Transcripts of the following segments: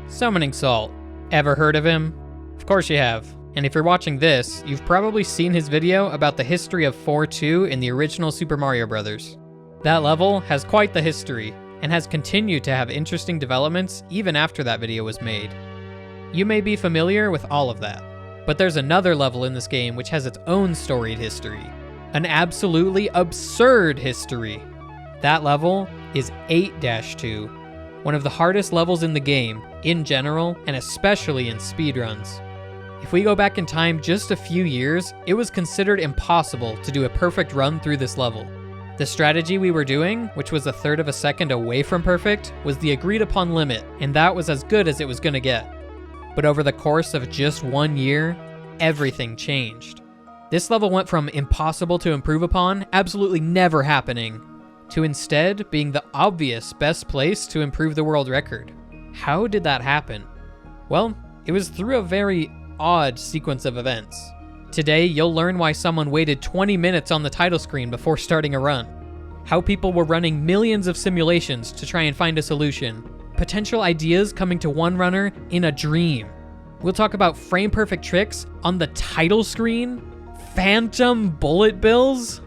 Summoning Salt. Ever heard of him? Of course you have. And if you're watching this, you've probably seen his video about the history of 4-2 in the original Super Mario Bros. That level has quite the history, and has continued to have interesting developments even after that video was made. You may be familiar with all of that, but there's another level in this game which has its own storied history. An absolutely absurd history. That level is 8-2, one of the hardest levels in the game, in general, and especially in speedruns. If we go back in time just a few years, it was considered impossible to do a perfect run through this level. The strategy we were doing, which was 1/3 of a second away from perfect, was the agreed upon limit, and that was as good as it was gonna get. But over the course of just 1 year, everything changed. This level went from impossible to improve upon, absolutely never happening, to instead being the obvious best place to improve the world record. How did that happen? Well, it was through a very odd sequence of events. Today, you'll learn why someone waited 20 minutes on the title screen before starting a run, how people were running millions of simulations to try and find a solution, potential ideas coming to one runner in a dream. We'll talk about frame-perfect tricks on the title screen, phantom bullet bills,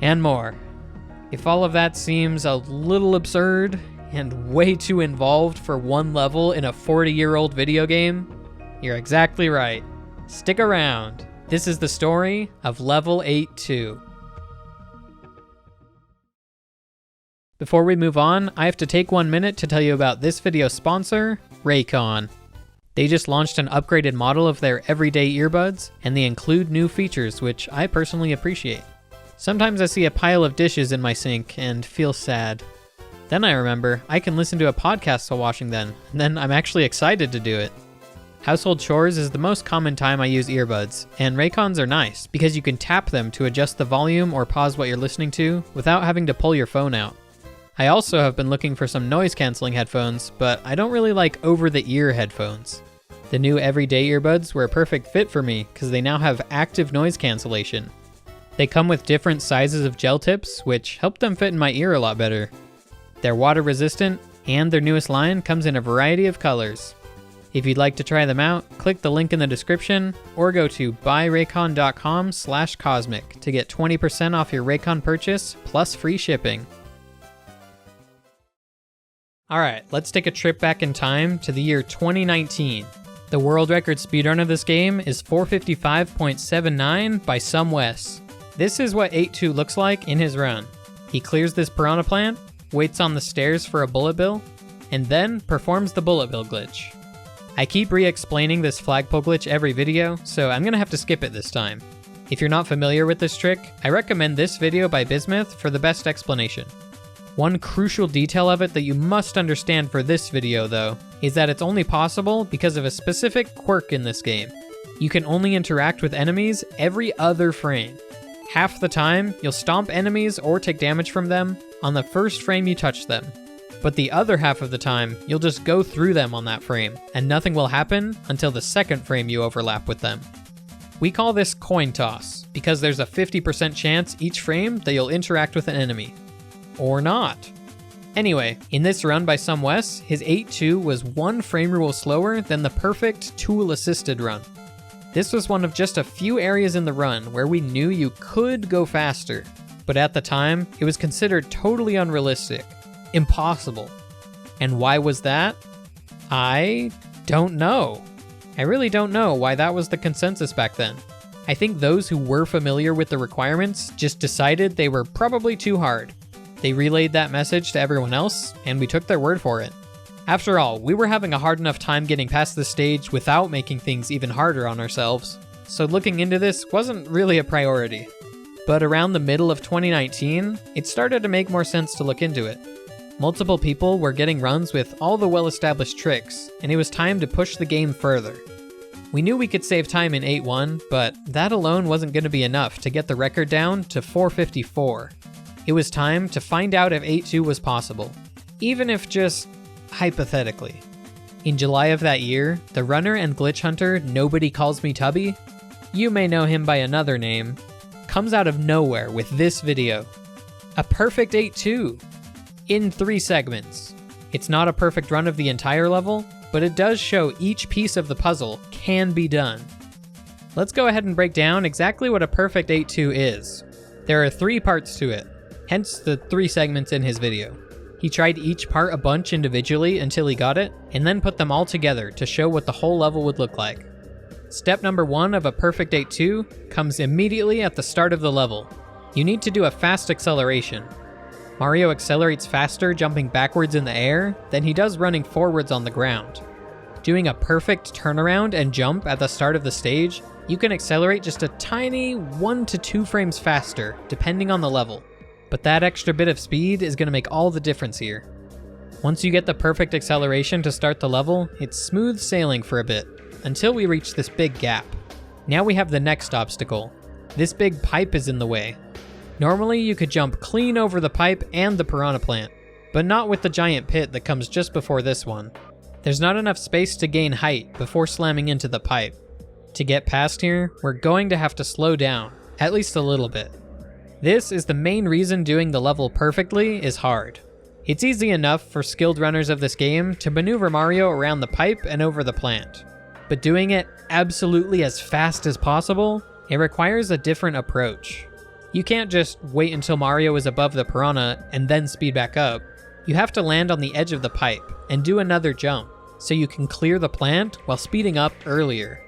and more. If all of that seems a little absurd and way too involved for one level in a 40-year-old video game, you're exactly right. Stick around. This is the story of Level 8-2. Before we move on, I have to take 1 minute to tell you about this video's sponsor, Raycon. They just launched an upgraded model of their everyday earbuds, and they include new features, which I personally appreciate. Sometimes I see a pile of dishes in my sink and feel sad. Then I remember I can listen to a podcast while washing them, and then I'm actually excited to do it. Household chores is the most common time I use earbuds, and Raycons are nice because you can tap them to adjust the volume or pause what you're listening to without having to pull your phone out. I also have been looking for some noise-canceling headphones, but I don't really like over-the-ear headphones. The new everyday earbuds were a perfect fit for me because they now have active noise cancellation. They come with different sizes of gel tips, which help them fit in my ear a lot better. They're water resistant, and their newest line comes in a variety of colors. If you'd like to try them out, click the link in the description, or go to buyraycon.com/cosmic to get 20% off your Raycon purchase, plus free shipping. Alright, let's take a trip back in time to the year 2019. The world record speedrun of this game is 455.79 by SumWes. This is what 8-2 looks like in his run. He clears this piranha plant, waits on the stairs for a bullet bill, and then performs the bullet bill glitch. I keep re-explaining this flagpole glitch every video, so I'm gonna have to skip it this time. If you're not familiar with this trick, I recommend this video by Bismuth for the best explanation. One crucial detail of it that you must understand for this video, though, is that it's only possible because of a specific quirk in this game. You can only interact with enemies every other frame. Half the time, you'll stomp enemies or take damage from them on the first frame you touch them. But the other half of the time, you'll just go through them on that frame, and nothing will happen until the second frame you overlap with them. We call this coin toss, because there's a 50% chance each frame that you'll interact with an enemy. Or not. Anyway, in this run by SumWes, his 8-2 was one frame rule slower than the perfect tool-assisted run. This was one of just a few areas in the run where we knew you could go faster, but at the time, it was considered totally unrealistic, impossible. And why was that? I don't know. I really don't know why that was the consensus back then. I think those who were familiar with the requirements just decided they were probably too hard. They relayed that message to everyone else, and we took their word for it. After all, we were having a hard enough time getting past this stage without making things even harder on ourselves, so looking into this wasn't really a priority. But around the middle of 2019, it started to make more sense to look into it. Multiple people were getting runs with all the well-established tricks, and it was time to push the game further. We knew we could save time in 8-1, but that alone wasn't going to be enough to get the record down to 454. It was time to find out if 8-2 was possible, even if just hypothetically. In July of that year, the runner and glitch hunter Nobody Calls Me Tubby, you may know him by another name, comes out of nowhere with this video. A perfect 8-2 in 3 segments. It's not a perfect run of the entire level, but it does show each piece of the puzzle can be done. Let's go ahead and break down exactly what a perfect 8-2 is. There are 3 parts to it, hence the 3 segments in his video. He tried each part a bunch individually until he got it, and then put them all together to show what the whole level would look like. Step number 1 of a perfect 8-2 comes immediately at the start of the level. You need to do a fast acceleration. Mario accelerates faster jumping backwards in the air than he does running forwards on the ground. Doing a perfect turnaround and jump at the start of the stage, you can accelerate just a tiny 1 to 2 frames faster, depending on the level. But that extra bit of speed is going to make all the difference here. Once you get the perfect acceleration to start the level, it's smooth sailing for a bit, until we reach this big gap. Now we have the next obstacle. This big pipe is in the way. Normally you could jump clean over the pipe and the piranha plant, but not with the giant pit that comes just before this one. There's not enough space to gain height before slamming into the pipe. To get past here, we're going to have to slow down, at least a little bit. This is the main reason doing the level perfectly is hard. It's easy enough for skilled runners of this game to maneuver Mario around the pipe and over the plant, but doing it absolutely as fast as possible, it requires a different approach. You can't just wait until Mario is above the piranha and then speed back up. You have to land on the edge of the pipe and do another jump, so you can clear the plant while speeding up earlier.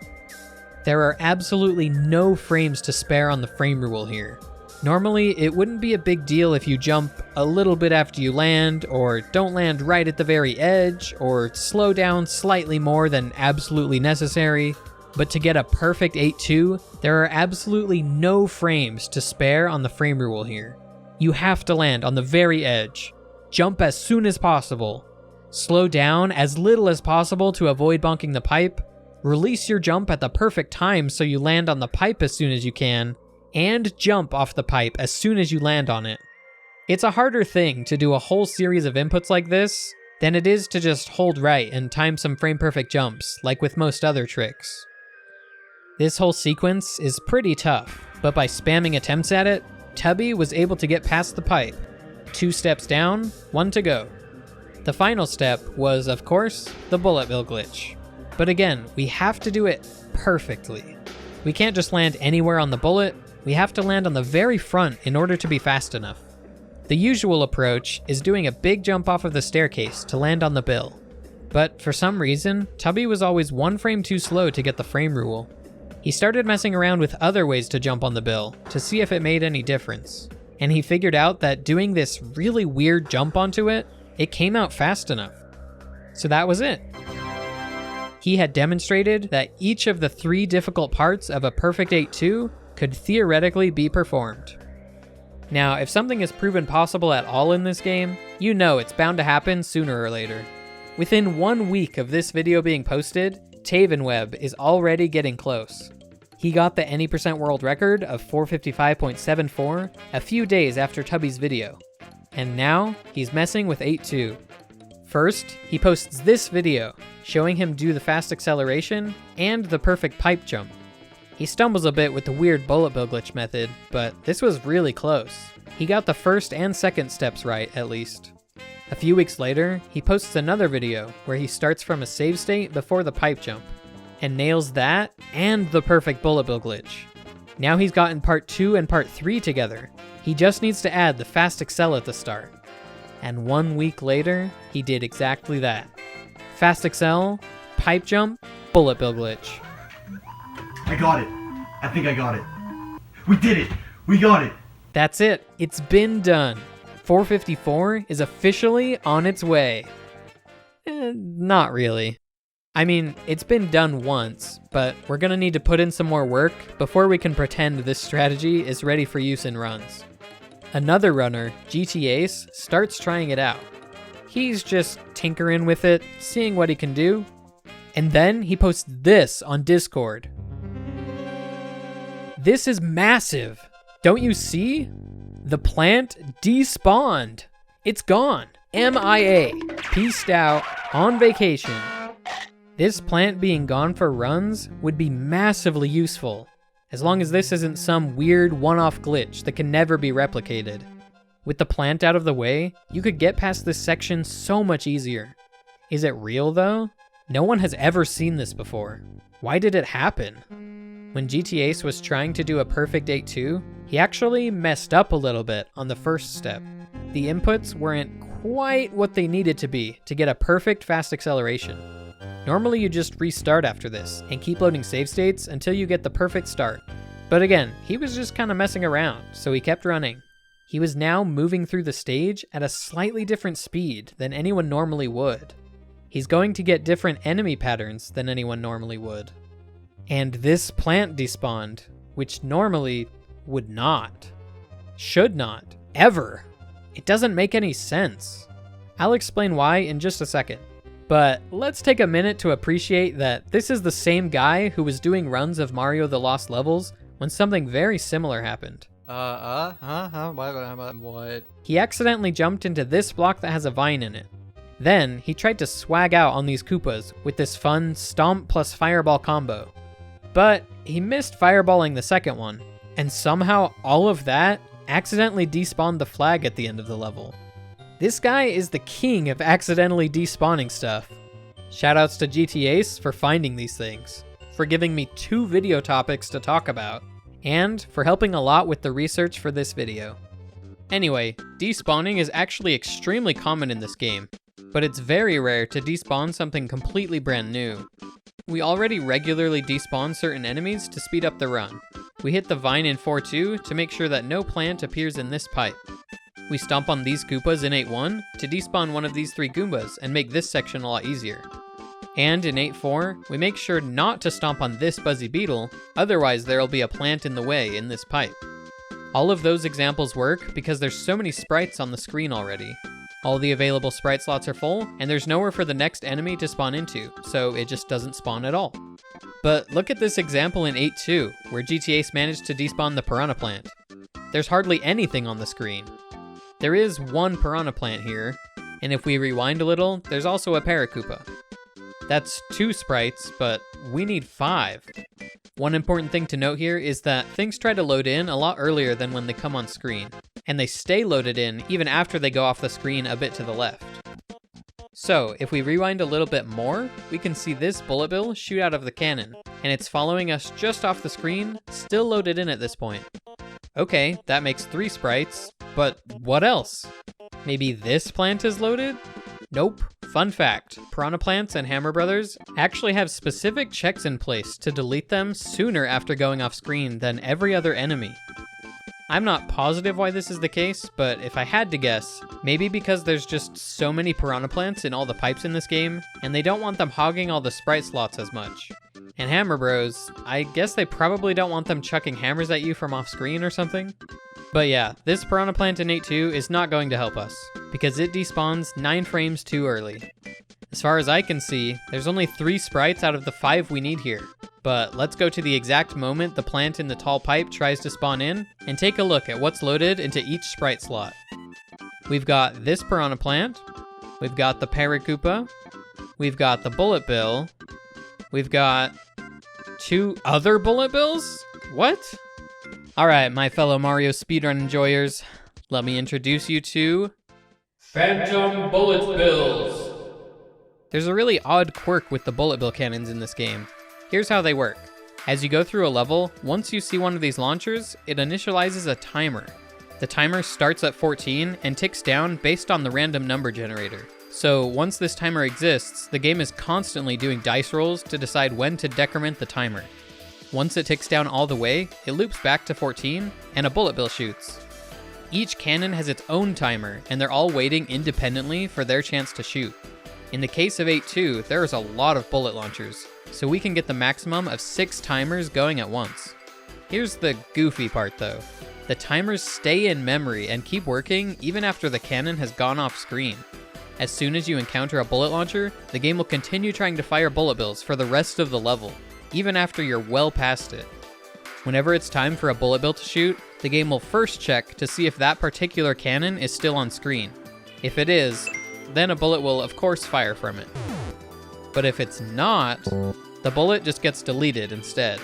There are absolutely no frames to spare on the frame rule here. Normally, it wouldn't be a big deal if you jump a little bit after you land, or don't land right at the very edge, or slow down slightly more than absolutely necessary. But to get a perfect 8-2, there are absolutely no frames to spare on the frame rule here. You have to land on the very edge, jump as soon as possible, slow down as little as possible to avoid bonking the pipe, release your jump at the perfect time so you land on the pipe as soon as you can, and jump off the pipe as soon as you land on it. It's a harder thing to do a whole series of inputs like this than it is to just hold right and time some frame-perfect jumps, like with most other tricks. This whole sequence is pretty tough, but by spamming attempts at it, Tubby was able to get past the pipe. 2 steps down, 1 to go. The final step was, of course, the bullet bill glitch. But again, we have to do it perfectly. We can't just land anywhere on the bullet, we have to land on the very front in order to be fast enough. The usual approach is doing a big jump off of the staircase to land on the bill. But for some reason, Tubby was always 1 frame too slow to get the frame rule. He started messing around with other ways to jump on the bill to see if it made any difference. And he figured out that doing this really weird jump onto it, it came out fast enough. So that was it. He had demonstrated that each of the 3 difficult parts of a perfect 8-2 could theoretically be performed. Now, if something is proven possible at all in this game, you know it's bound to happen sooner or later. Within 1 week of this video being posted, Tavenweb is already getting close. He got the Any% world record of 455.74 a few days after Tubby's video, and now he's messing with 8-2. First, he posts this video showing him do the fast acceleration and the perfect pipe jump. He stumbles a bit with the weird bullet bill glitch method, but this was really close. He got the first and second steps right, at least. A few weeks later, he posts another video where he starts from a save state before the pipe jump, and nails that and the perfect bullet bill glitch. Now he's gotten part 2 and part 3 together. He just needs to add the fast accel at the start. And 1 week later, he did exactly that. Fast accel, pipe jump, bullet bill glitch. I got it. I think I got it. We did it. We got it. That's it. It's been done. 454 is officially on its way. Not really. I mean, it's been done once, but we're gonna need to put in some more work before we can pretend this strategy is ready for use in runs. Another runner, GT Ace, starts trying it out. He's just tinkering with it, seeing what he can do, and then he posts this on Discord. This is massive! Don't you see? The plant despawned. It's gone. MIA. Peaced out. On vacation. This plant being gone for runs would be massively useful, as long as this isn't some weird one-off glitch that can never be replicated. With the plant out of the way, you could get past this section so much easier. Is it real though? No one has ever seen this before. Why did it happen? When GT Ace was trying to do a perfect 8-2, he actually messed up a little bit on the first step. The inputs weren't quite what they needed to be to get a perfect fast acceleration. Normally you just restart after this and keep loading save states until you get the perfect start. But again, he was just kind of messing around, so he kept running. He was now moving through the stage at a slightly different speed than anyone normally would. He's going to get different enemy patterns than anyone normally would. And this plant despawned, which normally would not. Should not. Ever. It doesn't make any sense. I'll explain why in just a second. But let's take a minute to appreciate that this is the same guy who was doing runs of Mario the Lost Levels when something very similar happened. What? He accidentally jumped into this block that has a vine in it. Then, he tried to swag out on these Koopas with this fun Stomp plus Fireball combo. But he missed fireballing the second one, and somehow all of that accidentally despawned the flag at the end of the level. This guy is the king of accidentally despawning stuff. Shoutouts to GT Ace for finding these things, for giving me 2 video topics to talk about, and for helping a lot with the research for this video. Anyway, despawning is actually extremely common in this game, but it's very rare to despawn something completely brand new. We already regularly despawn certain enemies to speed up the run. We hit the vine in 4-2 to make sure that no plant appears in this pipe. We stomp on these Koopas in 8-1 to despawn one of these 3 Goombas and make this section a lot easier. And in 8-4, we make sure not to stomp on this Buzzy Beetle, otherwise there'll be a plant in the way in this pipe. All of those examples work because there's so many sprites on the screen already. All the available sprite slots are full, and there's nowhere for the next enemy to spawn into, so it just doesn't spawn at all. But look at this example in 8-2, where GT Ace managed to despawn the Piranha Plant. There's hardly anything on the screen. There is one Piranha Plant here, and if we rewind a little, there's also a Parakoopa. That's 2 sprites, but we need 5. One important thing to note here is that things try to load in a lot earlier than when they come on screen, and they stay loaded in even after they go off the screen a bit to the left. So, if we rewind a little bit more, we can see this Bullet Bill shoot out of the cannon, and it's following us just off the screen, still loaded in at this point. Okay, that makes 3 sprites, but what else? Maybe this plant is loaded? Nope. Fun fact, Piranha Plants and Hammer Brothers actually have specific checks in place to delete them sooner after going off screen than every other enemy. I'm not positive why this is the case, but if I had to guess, maybe because there's just so many Piranha Plants in all the pipes in this game, and they don't want them hogging all the sprite slots as much. And Hammer Bros, I guess they probably don't want them chucking hammers at you from off screen or something. But yeah, this Piranha Plant in 8-2 is not going to help us, because it despawns 9 frames too early. As far as I can see, there's only 3 sprites out of the 5 we need here. But let's go to the exact moment the plant in the tall pipe tries to spawn in, and take a look at what's loaded into each sprite slot. We've got this Piranha Plant, we've got the Parakoopa, we've got the Bullet Bill, we've got 2 other Bullet Bills? What? Alright, my fellow Mario speedrun enjoyers, let me introduce you to Phantom Bullet Bills. There's a really odd quirk with the Bullet Bill cannons in this game. Here's how they work. As you go through a level, once you see one of these launchers, it initializes a timer. The timer starts at 14 and ticks down based on the random number generator. So once this timer exists, the game is constantly doing dice rolls to decide when to decrement the timer. Once it ticks down all the way, it loops back to 14, and a Bullet Bill shoots. Each cannon has its own timer, and they're all waiting independently for their chance to shoot. In the case of 8-2, there is a lot of bullet launchers, so we can get the maximum of 6 timers going at once. Here's the goofy part though. The timers stay in memory and keep working even after the cannon has gone off screen. As soon as you encounter a bullet launcher, the game will continue trying to fire Bullet Bills for the rest of the level, even after you're well past it. Whenever it's time for a Bullet Bill to shoot, the game will first check to see if that particular cannon is still on screen. If it is, then a bullet will of course fire from it. But if it's not, the bullet just gets deleted instead.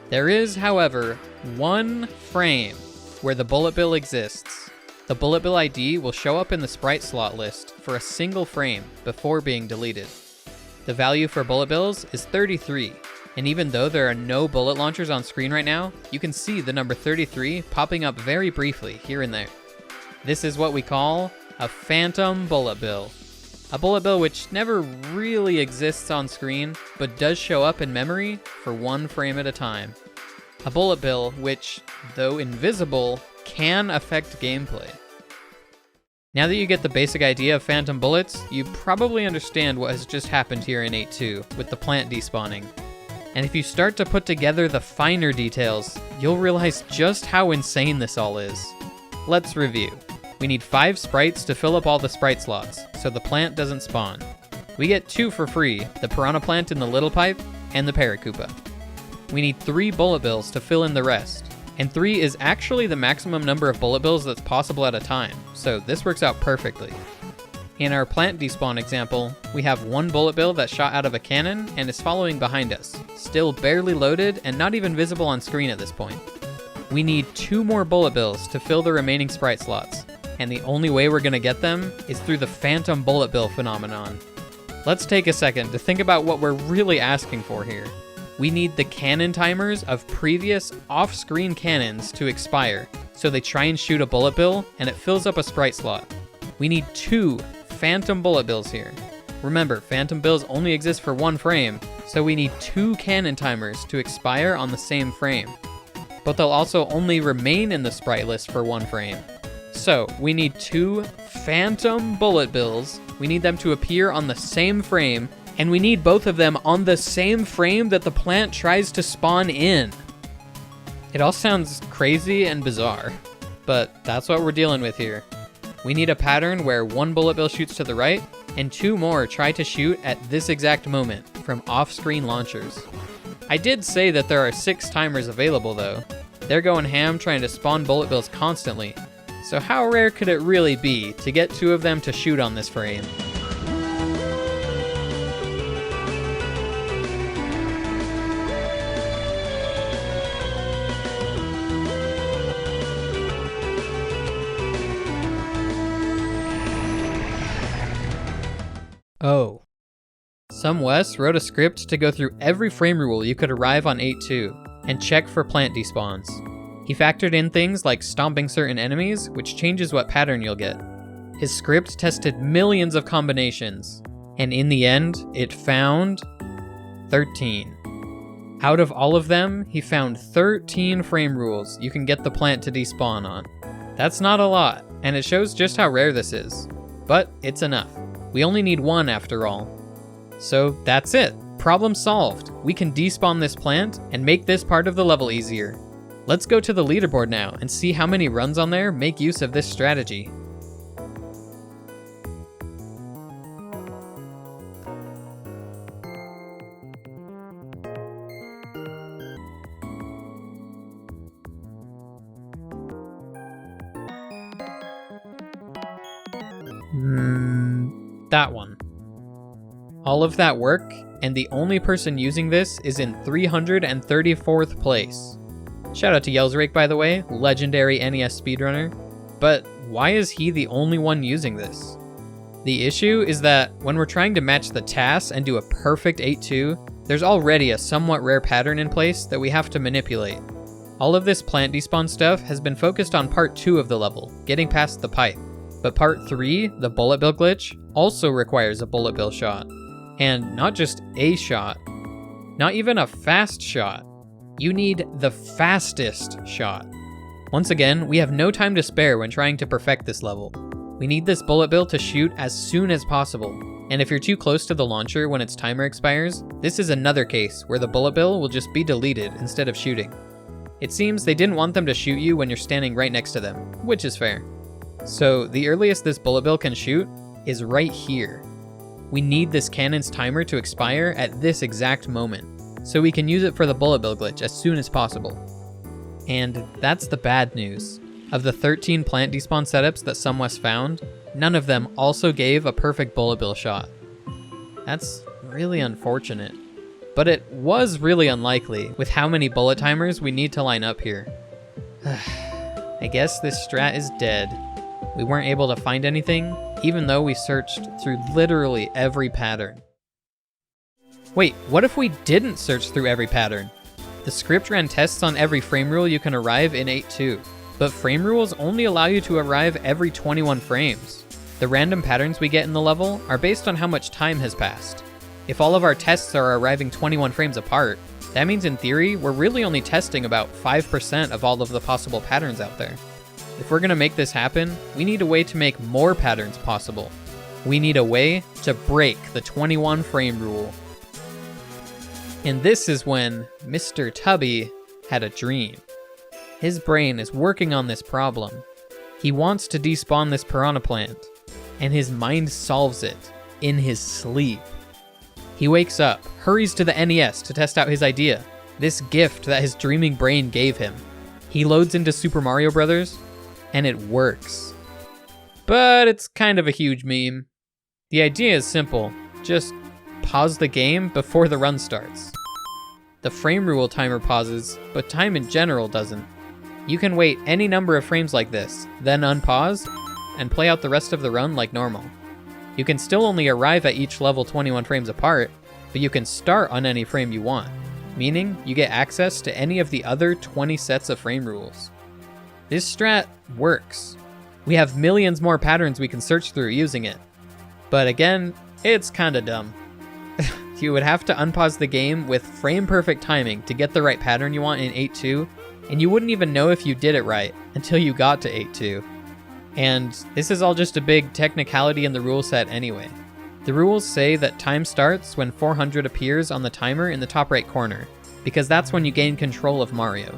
There is, however, one frame where the Bullet Bill exists. The Bullet Bill ID will show up in the sprite slot list for a single frame before being deleted. The value for bullet bills is 33, and even though there are no bullet launchers on screen right now, you can see the number 33 popping up very briefly here and there. This is what we call a phantom bullet bill. A bullet bill which never really exists on screen, but does show up in memory for 1 frame at a time. A bullet bill which, though invisible, can affect gameplay. Now that you get the basic idea of phantom bullets, you probably understand what has just happened here in 8.2 with the plant despawning. And if you start to put together the finer details, you'll realize just how insane this all is. Let's review. We need 5 sprites to fill up all the sprite slots, so the plant doesn't spawn. We get 2 for free, the piranha plant in the little pipe, and the Paracupa. We need 3 bullet bills to fill in the rest, and 3 is actually the maximum number of bullet bills that's possible at a time, so this works out perfectly. In our plant despawn example, we have 1 bullet bill that shot out of a cannon and is following behind us, still barely loaded and not even visible on screen at this point. We need 2 more bullet bills to fill the remaining sprite slots, and the only way we're going to get them is through the phantom bullet bill phenomenon. Let's take a second to think about what we're really asking for here. We need the cannon timers of previous off-screen cannons to expire, so they try and shoot a bullet bill and it fills up a sprite slot. We need 2 phantom bullet bills here. Remember, phantom bills only exist for 1 frame, so we need 2 cannon timers to expire on the same frame. But they'll also only remain in the sprite list for 1 frame. So we need 2 phantom bullet bills, we need them to appear on the same frame, and we need both of them on the same frame that the plant tries to spawn in. It all sounds crazy and bizarre, but that's what we're dealing with here. We need a pattern where 1 bullet bill shoots to the right, and 2 more try to shoot at this exact moment from off-screen launchers. I did say that there are 6 timers available though. They're going ham trying to spawn bullet bills constantly, so how rare could it really be to get 2 of them to shoot on this frame? Oh. SomeWes wrote a script to go through every frame rule you could arrive on 8.2 and check for plant despawns. He factored in things like stomping certain enemies, which changes what pattern you'll get. His script tested millions of combinations, and in the end, it found 13. Out of all of them, he found 13 frame rules you can get the plant to despawn on. That's not a lot, and it shows just how rare this is. But it's enough. We only need 1 after all. So that's it. Problem solved. We can despawn this plant and make this part of the level easier. Let's go to the leaderboard now and see how many runs on there make use of this strategy. That one. All of that work, and the only person using this is in 334th place. Shout out to Yellsrake, by the way, legendary NES speedrunner. But why is he the only one using this? The issue is that when we're trying to match the TAS and do a perfect 8.2, there's already a somewhat rare pattern in place that we have to manipulate. All of this plant despawn stuff has been focused on part 2 of the level, getting past the pipe. But part 3, the bullet bill glitch, also requires a bullet bill shot. And not just a shot, not even a fast shot. You need the fastest shot. Once again, we have no time to spare when trying to perfect this level. We need this bullet bill to shoot as soon as possible. And if you're too close to the launcher when its timer expires, this is another case where the bullet bill will just be deleted instead of shooting. It seems they didn't want them to shoot you when you're standing right next to them, which is fair. So the earliest this bullet bill can shoot is right here. We need this cannon's timer to expire at this exact moment, so we can use it for the bullet bill glitch as soon as possible. And that's the bad news. Of the 13 plant despawn setups that SomeWes found, none of them also gave a perfect bullet bill shot. That's really unfortunate. But it was really unlikely with how many bullet timers we need to line up here. I guess this strat is dead. We weren't able to find anything, even though we searched through literally every pattern. Wait, what if we didn't search through every pattern? The script ran tests on every frame rule you can arrive in 8.2, but frame rules only allow you to arrive every 21 frames. The random patterns we get in the level are based on how much time has passed. If all of our tests are arriving 21 frames apart, that means in theory, we're really only testing about 5% of all of the possible patterns out there. If we're gonna make this happen, we need a way to make more patterns possible. We need a way to break the 21 frame rule. And this is when Mr. Tubby had a dream. His brain is working on this problem. He wants to despawn this piranha plant, and his mind solves it in his sleep. He wakes up, hurries to the NES to test out his idea, this gift that his dreaming brain gave him. He loads into Super Mario Bros., and it works. But it's kind of a huge meme. The idea is simple, just pause the game before the run starts. The frame rule timer pauses, but time in general doesn't. You can wait any number of frames like this, then unpause, and play out the rest of the run like normal. You can still only arrive at each level 21 frames apart, but you can start on any frame you want, meaning you get access to any of the other 20 sets of frame rules. This strat works. We have millions more patterns we can search through using it. But again, it's kinda dumb. You would have to unpause the game with frame-perfect timing to get the right pattern you want in 8.2, and you wouldn't even know if you did it right until you got to 8.2. And this is all just a big technicality in the rule set anyway. The rules say that time starts when 400 appears on the timer in the top right corner, because that's when you gain control of Mario.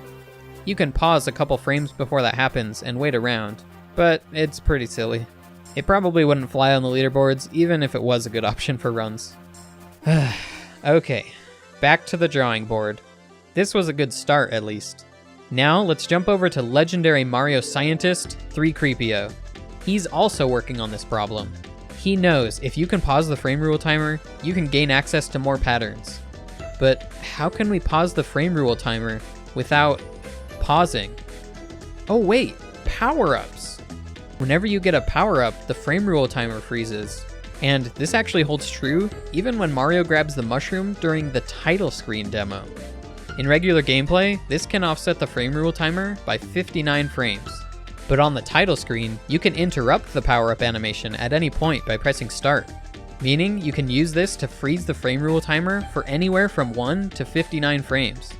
You can pause a couple frames before that happens and wait around, but it's pretty silly. It probably wouldn't fly on the leaderboards even if it was a good option for runs. Okay, back to the drawing board. This was a good start at least. Now let's jump over to legendary Mario scientist 3Creepio. He's also working on this problem. He knows if you can pause the frame rule timer, you can gain access to more patterns. But how can we pause the frame rule timer without pausing? Oh wait, power-ups! Whenever you get a power-up, the frame rule timer freezes. And this actually holds true even when Mario grabs the mushroom during the title screen demo. In regular gameplay, this can offset the frame rule timer by 59 frames. But on the title screen, you can interrupt the power-up animation at any point by pressing start, meaning you can use this to freeze the frame rule timer for anywhere from 1 to 59 frames.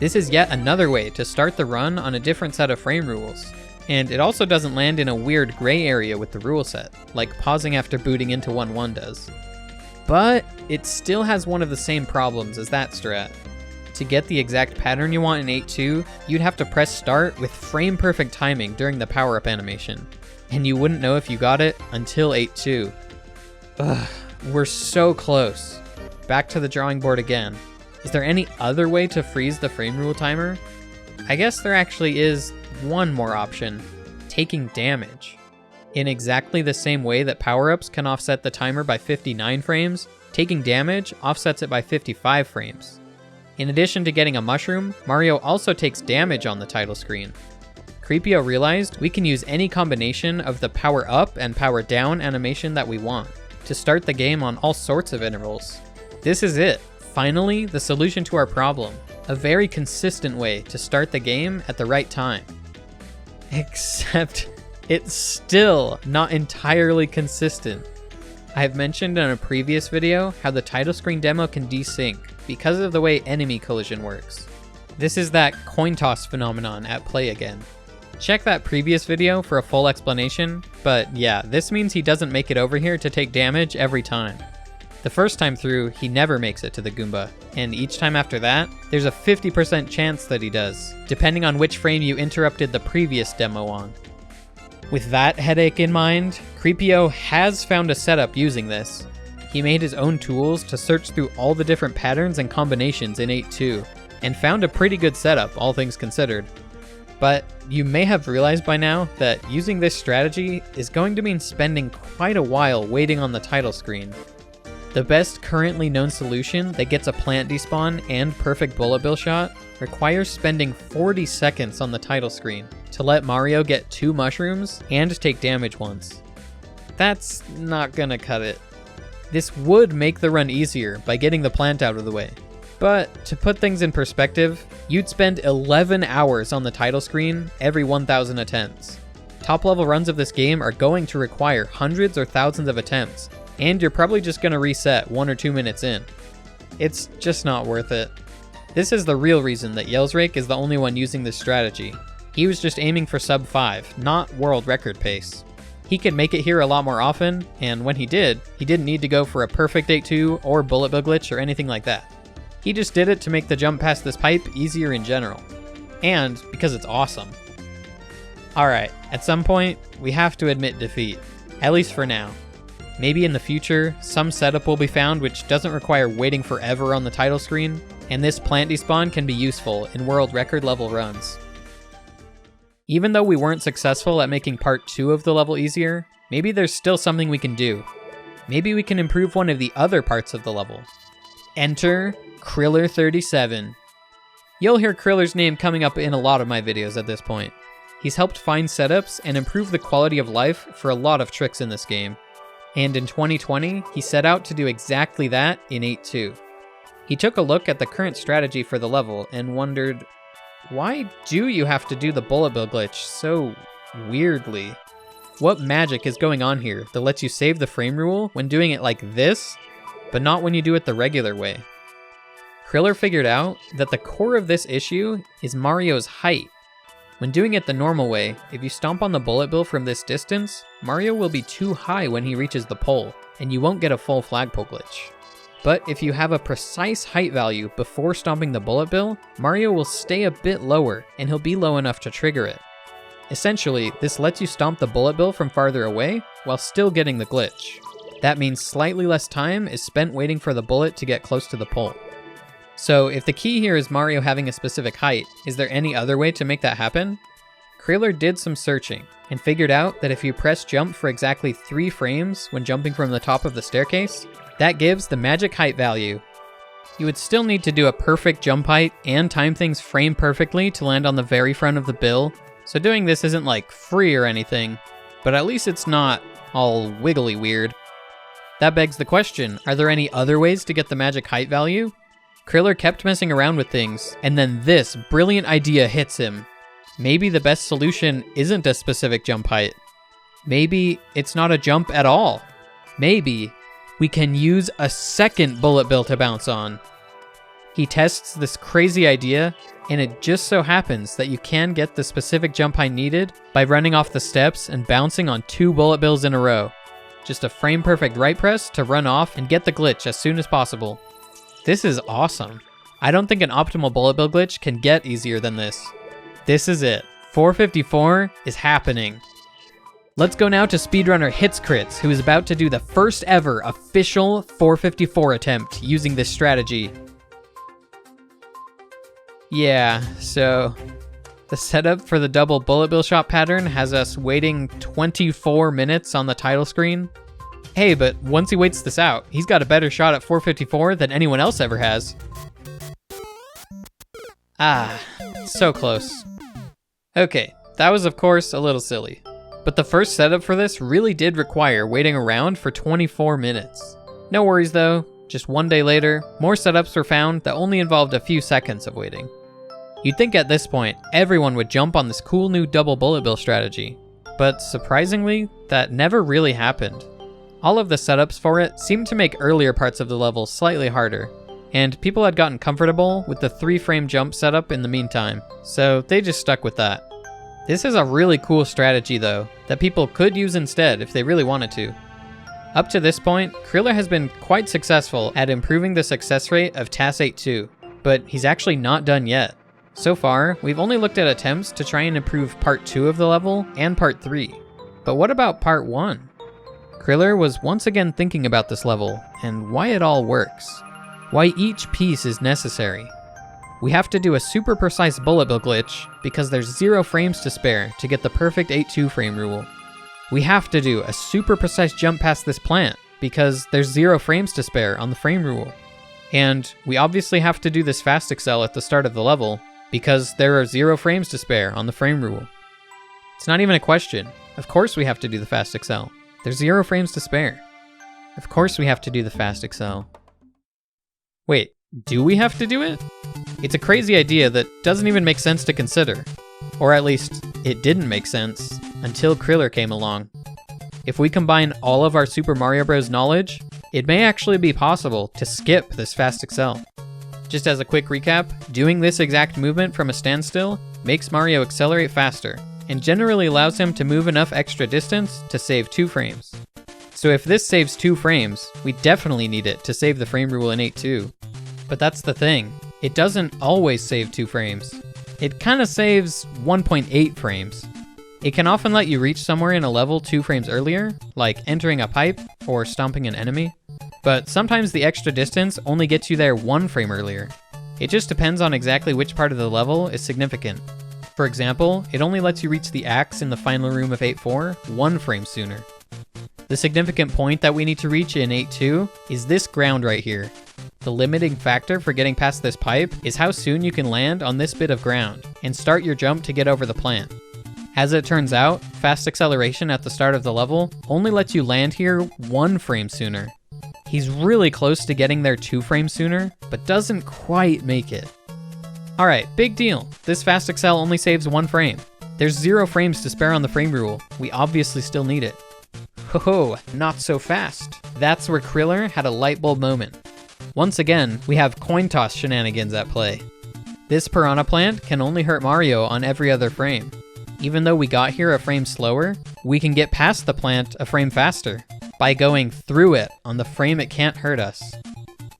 This is yet another way to start the run on a different set of frame rules. And it also doesn't land in a weird gray area with the rule set, like pausing after booting into 1.1 does. But it still has one of the same problems as that strat. To get the exact pattern you want in 8.2, you'd have to press start with frame-perfect timing during the power-up animation, and you wouldn't know if you got it until 8.2. Ugh, we're so close. Back to the drawing board again. Is there any other way to freeze the frame rule timer? I guess there actually is one more option, taking damage. In exactly the same way that power-ups can offset the timer by 59 frames, taking damage offsets it by 55 frames. In addition to getting a mushroom, Mario also takes damage on the title screen. Creepio realized we can use any combination of the power up and power down animation that we want to start the game on all sorts of intervals. This is it. Finally, the solution to our problem. A very consistent way to start the game at the right time. Except it's still not entirely consistent. I have mentioned in a previous video how the title screen demo can desync because of the way enemy collision works. This is that coin toss phenomenon at play again. Check that previous video for a full explanation, but yeah, this means he doesn't make it over here to take damage every time. The first time through, he never makes it to the Goomba, and each time after that, there's a 50% chance that he does, depending on which frame you interrupted the previous demo on. With that headache in mind, Creepio has found a setup using this. He made his own tools to search through all the different patterns and combinations in 8.2, and found a pretty good setup, all things considered. But you may have realized by now that using this strategy is going to mean spending quite a while waiting on the title screen. The best currently known solution that gets a plant despawn and perfect bullet bill shot requires spending 40 seconds on the title screen to let Mario get 2 mushrooms and take damage once. That's not gonna cut it. This would make the run easier by getting the plant out of the way. But to put things in perspective, you'd spend 11 hours on the title screen every 1,000 attempts. Top level runs of this game are going to require hundreds or thousands of attempts, and you're probably just going to reset 1 or 2 minutes in. It's just not worth it. This is the real reason that Yellsrake is the only one using this strategy. He was just aiming for sub 5, not world record pace. He could make it here a lot more often, and when he did, he didn't need to go for a perfect 8-2 or bullet bill glitch or anything like that. He just did it to make the jump past this pipe easier in general. And because it's awesome. Alright, at some point, we have to admit defeat. At least for now. Maybe in the future, some setup will be found which doesn't require waiting forever on the title screen, and this plant despawn can be useful in world record level runs. Even though we weren't successful at making part 2 of the level easier, maybe there's still something we can do. Maybe we can improve one of the other parts of the level. Enter Kriller37. You'll hear Kriller's name coming up in a lot of my videos at this point. He's helped find setups and improve the quality of life for a lot of tricks in this game. And in 2020, he set out to do exactly that in 8.2. He took a look at the current strategy for the level and wondered, why do you have to do the bullet bill glitch so weirdly? What magic is going on here that lets you save the frame rule when doing it like this, but not when you do it the regular way? Kriller figured out that the core of this issue is Mario's height. When doing it the normal way, if you stomp on the bullet bill from this distance, Mario will be too high when he reaches the pole, and you won't get a full flagpole glitch. But if you have a precise height value before stomping the bullet bill, Mario will stay a bit lower, and he'll be low enough to trigger it. Essentially, this lets you stomp the bullet bill from farther away, while still getting the glitch. That means slightly less time is spent waiting for the bullet to get close to the pole. So if the key here is Mario having a specific height, is there any other way to make that happen? Kriller did some searching, and figured out that if you press jump for exactly 3 frames when jumping from the top of the staircase, that gives the magic height value. You would still need to do a perfect jump height and time things frame perfectly to land on the very front of the bill, so doing this isn't like free or anything, but at least it's not all wiggly weird. That begs the question, are there any other ways to get the magic height value? Kriller kept messing around with things, and then this brilliant idea hits him. Maybe the best solution isn't a specific jump height. Maybe it's not a jump at all. Maybe we can use a second bullet bill to bounce on. He tests this crazy idea, and it just so happens that you can get the specific jump height needed by running off the steps and bouncing on 2 bullet bills in a row. Just a frame perfect right press to run off and get the glitch as soon as possible. This is awesome. I don't think an optimal bullet bill glitch can get easier than this. This is it. 454 is happening. Let's go now to speedrunner HitsCrits, who is about to do the first ever official 454 attempt using this strategy. Yeah, so the setup for the double bullet bill shot pattern has us waiting 24 minutes on the title screen. Hey, but once he waits this out, he's got a better shot at 454 than anyone else ever has. Ah, so close. Okay, that was of course a little silly, but the first setup for this really did require waiting around for 24 minutes. No worries though, just one day later, more setups were found that only involved a few seconds of waiting. You'd think at this point, everyone would jump on this cool new double bullet bill strategy, but surprisingly, that never really happened. All of the setups for it seemed to make earlier parts of the level slightly harder, and people had gotten comfortable with the 3-frame jump setup in the meantime, so they just stuck with that. This is a really cool strategy though, that people could use instead if they really wanted to. Up to this point, Kriller has been quite successful at improving the success rate of TAS 8.2, but he's actually not done yet. So far, we've only looked at attempts to try and improve part 2 of the level and part 3. But what about part 1? Kriller was once again thinking about this level, and why it all works. Why each piece is necessary. We have to do a super precise bullet bill glitch, because there's 0 frames to spare to get the perfect 8.2 frame rule. We have to do a super precise jump past this plant, because there's 0 frames to spare on the frame rule. And we obviously have to do this fast excel at the start of the level, because there are 0 frames to spare on the frame rule. It's not even a question. Of course we have to do the fast excel. There's 0 frames to spare. Of course we have to do the fast accel. Wait, do we have to do it? It's a crazy idea that doesn't even make sense to consider. Or at least, it didn't make sense until Kriller came along. If we combine all of our Super Mario Bros. Knowledge, it may actually be possible to skip this fast accel. Just as a quick recap, doing this exact movement from a standstill makes Mario accelerate faster, and generally allows him to move enough extra distance to save 2 frames. So if this saves 2 frames, we definitely need it to save the frame rule in 8.2. But that's the thing, it doesn't always save 2 frames. It kinda saves 1.8 frames. It can often let you reach somewhere in a level 2 frames earlier, like entering a pipe or stomping an enemy, but sometimes the extra distance only gets you there 1 frame earlier. It just depends on exactly which part of the level is significant. For example, it only lets you reach the axe in the final room of 8.4 1 frame sooner. The significant point that we need to reach in 8.2 is this ground right here. The limiting factor for getting past this pipe is how soon you can land on this bit of ground and start your jump to get over the plant. As it turns out, fast acceleration at the start of the level only lets you land here 1 frame sooner. He's really close to getting there 2 frames sooner, but doesn't quite make it. Alright, big deal. This fast accel only saves 1 frame. There's 0 frames to spare on the frame rule. We obviously still need it. Ho-ho, not so fast. That's where Kriller had a light bulb moment. Once again, we have coin toss shenanigans at play. This Piranha Plant can only hurt Mario on every other frame. Even though we got here a frame slower, we can get past the plant a frame faster by going through it on the frame it can't hurt us.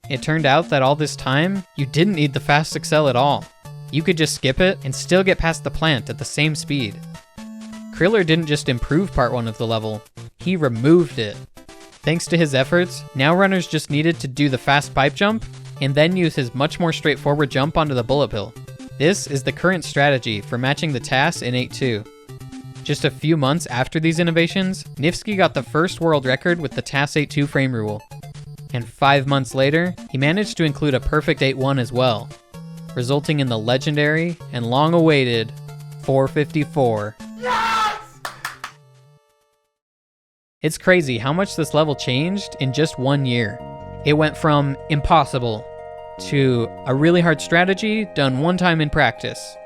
It turned out that all this time, you didn't need the fast accel at all. You could just skip it and still get past the plant at the same speed. Kriller didn't just improve part 1 of the level, he removed it. Thanks to his efforts, now runners just needed to do the fast pipe jump and then use his much more straightforward jump onto the bullet bill. This is the current strategy for matching the TAS in 8.2. Just a few months after these innovations, Nifsky got the first world record with the TAS 8.2 frame rule. And 5 months later, he managed to include a perfect 8.1 as well, resulting in the legendary and long-awaited 454. It's crazy how much this level changed in just 1 year. It went from impossible to a really hard strategy done 1 time in practice,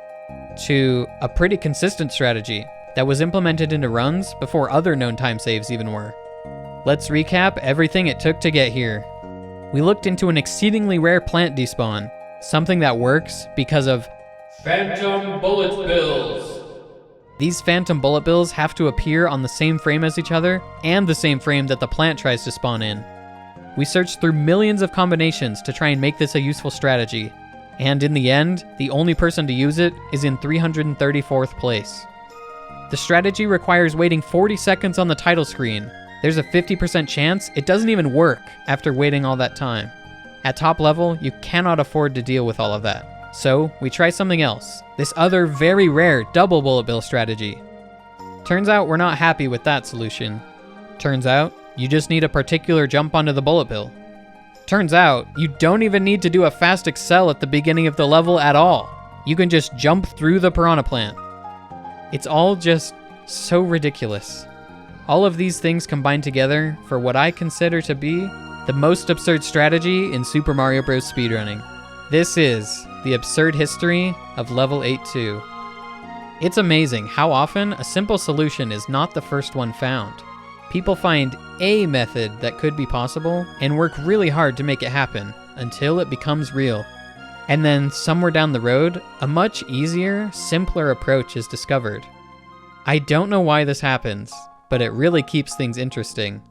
to a pretty consistent strategy that was implemented into runs before other known time saves even were. Let's recap everything it took to get here. We looked into an exceedingly rare plant despawn, something that works because of Phantom Bullet Bills. These Phantom Bullet Bills have to appear on the same frame as each other and the same frame that the plant tries to spawn in. We searched through millions of combinations to try and make this a useful strategy, and in the end, the only person to use it is in 334th place. The strategy requires waiting 40 seconds on the title screen. There's a 50% chance it doesn't even work after waiting all that time. At top level, you cannot afford to deal with all of that. So we try something else, this other very rare double bullet bill strategy. Turns out we're not happy with that solution. Turns out you just need a particular jump onto the bullet bill. Turns out you don't even need to do a fast accel at the beginning of the level at all. You can just jump through the Piranha Plant. It's all just so ridiculous. All of these things combined together for what I consider to be the most absurd strategy in Super Mario Bros. Speedrunning. This is the absurd history of level 8.2. It's amazing how often a simple solution is not the first one found. People find a method that could be possible and work really hard to make it happen until it becomes real. And then somewhere down the road, a much easier, simpler approach is discovered. I don't know why this happens, but it really keeps things interesting.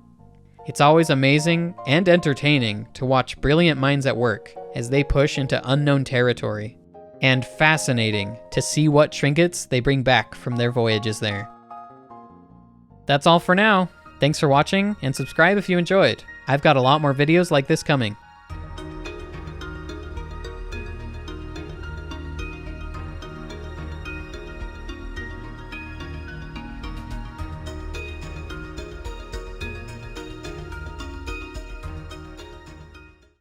It's always amazing and entertaining to watch brilliant minds at work as they push into unknown territory, and fascinating to see what trinkets they bring back from their voyages there. That's all for now. Thanks for watching, and subscribe if you enjoyed. I've got a lot more videos like this coming.